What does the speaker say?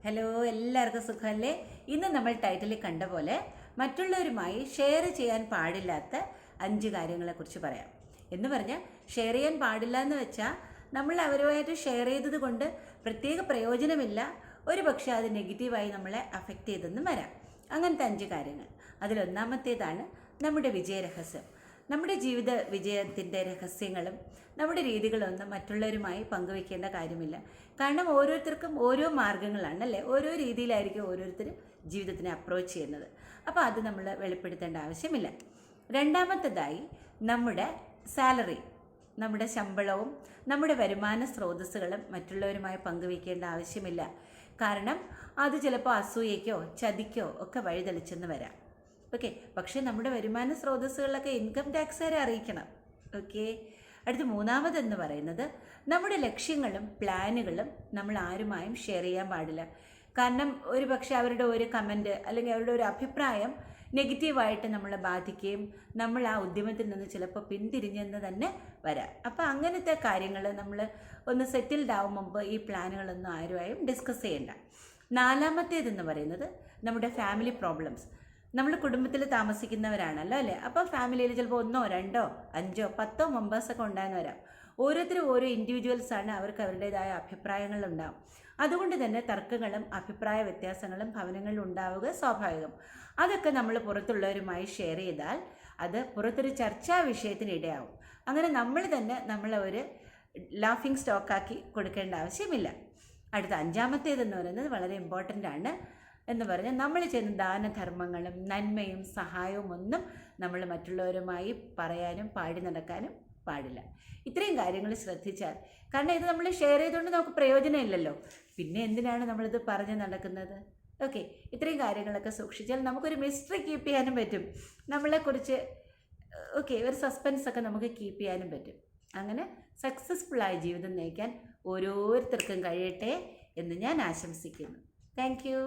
Hello, എല്ലാവർക്കും സുഖമല്ലേ? ഇന്ന് നമ്മൾ ടൈറ്റിലിൽ കണ്ട പോലെ മറ്റുള്ളവരുമായി ഷെയർ ചെയ്യാൻ പാടില്ലാത്ത 5 കാര്യങ്ങളെക്കുറിച്ച് പറയാം. എന്ന് പറഞ്ഞാൽ ഷെയർ ചെയ്യാൻ പാടില്ല എന്ന് വെച്ചാൽ നമ്മൾ അവരുമായിട്ട് ഷെയർ ചെയ്തത് കൊണ്ട് പ്രത്യേക പ്രയോജനമില്ല, ഒരു പക്ഷേ അത് നെഗറ്റീവായി നമ്മളെ അഫക്റ്റ് ചെയ്തെന്നും വരാം. അങ്ങനത്തെ 5 കാര്യങ്ങൾ. അതിലൊന്നാമത്തേതാണ് നമ്മുടെ വിജയരഹസ്യം. നമ്മുടെ ജീവിത വിജയത്തിൻ്റെ രഹസ്യങ്ങളും നമ്മുടെ രീതികളൊന്നും മറ്റുള്ളവരുമായി പങ്കുവെക്കേണ്ട കാര്യമില്ല. കാരണം ഓരോരുത്തർക്കും ഓരോ മാർഗ്ഗങ്ങളാണ് അല്ലേ, ഓരോ രീതിയിലായിരിക്കും ഓരോരുത്തരും ജീവിതത്തിനെ അപ്രോച്ച് ചെയ്യുന്നത്. അപ്പോൾ അത് നമ്മൾ വെളിപ്പെടുത്തേണ്ട ആവശ്യമില്ല. രണ്ടാമത്തേതായി നമ്മുടെ സാലറി, നമ്മുടെ ശമ്പളവും നമ്മുടെ വരുമാന സ്രോതസ്സുകളും മറ്റുള്ളവരുമായി പങ്കുവെക്കേണ്ട ആവശ്യമില്ല. കാരണം അത് ചിലപ്പോൾ അസൂയയ്ക്കോ ചതിക്കോ ഒക്കെ വഴിതെളിച്ചെന്ന് വരാം. ഓക്കെ, പക്ഷേ നമ്മുടെ വരുമാന സ്രോതസ്സുകളിലൊക്കെ ഇൻകം ടാക്സുകാരെ അറിയിക്കണം. ഓക്കെ, അടുത്ത മൂന്നാമതെന്ന് പറയുന്നത് നമ്മുടെ ലക്ഷ്യങ്ങളും പ്ലാനുകളും നമ്മൾ ആരുമായും ഷെയർ ചെയ്യാൻ പാടില്ല. കാരണം ഒരു പക്ഷേ അവരുടെ ഒരു കമൻറ്റ് അല്ലെങ്കിൽ അവരുടെ ഒരു അഭിപ്രായം നെഗറ്റീവായിട്ട് നമ്മളെ ബാധിക്കുകയും നമ്മൾ ആ ഉദ്യമത്തിൽ നിന്ന് ചിലപ്പോൾ പിന്തിരിഞ്ഞെന്ന് തന്നെ വരാം. അപ്പോൾ അങ്ങനത്തെ കാര്യങ്ങൾ നമ്മൾ ഒന്ന് സെറ്റിൽഡ് ആവും മുമ്പ് ഈ പ്ലാനുകളൊന്നും ആരുമായും ഡിസ്കസ് ചെയ്യേണ്ട. നാലാമത്തേതെന്ന് പറയുന്നത് നമ്മുടെ ഫാമിലി പ്രോബ്ലംസ്. നമ്മൾ കുടുംബത്തിൽ താമസിക്കുന്നവരാണല്ലോ അല്ലേ, അപ്പോൾ ഫാമിലിയിൽ ചിലപ്പോൾ 1, 2, 5, 10 മെമ്പേഴ്സൊക്കെ ഉണ്ടായെന്ന് വരാം. ഓരോരുത്തരും ഓരോ ഇൻഡിവിജ്വൽസാണ്, അവർക്ക് അവരുടേതായ അഭിപ്രായങ്ങളുണ്ടാവും. അതുകൊണ്ട് തന്നെ തർക്കങ്ങളും അഭിപ്രായ വ്യത്യാസങ്ങളും ഭവനങ്ങളിൽ ഉണ്ടാവുക സ്വാഭാവികം. അതൊക്കെ നമ്മൾ പുറത്തുള്ളവരുമായി ഷെയർ ചെയ്താൽ അത് പുറത്തൊരു ചർച്ചാ വിഷയത്തിന് ഇടയാവും. അങ്ങനെ നമ്മൾ തന്നെ നമ്മളെ ഒരു ലാഫിംഗ് സ്റ്റോക്കാക്കി കൊടുക്കേണ്ട ആവശ്യമില്ല. അടുത്ത 5ാമത്തേതെന്ന് പറയുന്നത് വളരെ ഇമ്പോർട്ടൻ്റ് ആണ്. എന്ന് പറഞ്ഞാൽ നമ്മൾ ചെയ്യുന്ന ദാനധർമ്മങ്ങളും നന്മയും സഹായവും ഒന്നും നമ്മൾ മറ്റുള്ളവരുമായി പറയാനും പാടി നടക്കാനും പാടില്ല. ഇത്രയും കാര്യങ്ങൾ ശ്രദ്ധിച്ചാൽ, കാരണം ഇത് നമ്മൾ ഷെയർ ചെയ്തുകൊണ്ട് നമുക്ക് പ്രയോജനമില്ലല്ലോ, പിന്നെ എന്തിനാണ് നമ്മളിത് പറഞ്ഞ് നടക്കുന്നത്? ഓക്കെ, ഇത്രയും കാര്യങ്ങളൊക്കെ സൂക്ഷിച്ചാൽ നമുക്കൊരു മിസ്റ്ററി കീപ്പ് ചെയ്യാനും പറ്റും, നമ്മളെക്കുറിച്ച് ഒരു സസ്പെൻസ് ഒക്കെ നമുക്ക് കീപ്പ് ചെയ്യാനും പറ്റും. അങ്ങനെ സക്സസ്ഫുള്ളായ ജീവിതം നയിക്കാൻ ഓരോരുത്തർക്കും കഴിയട്ടെ എന്ന് ഞാൻ ആശംസിക്കുന്നു. Thank you.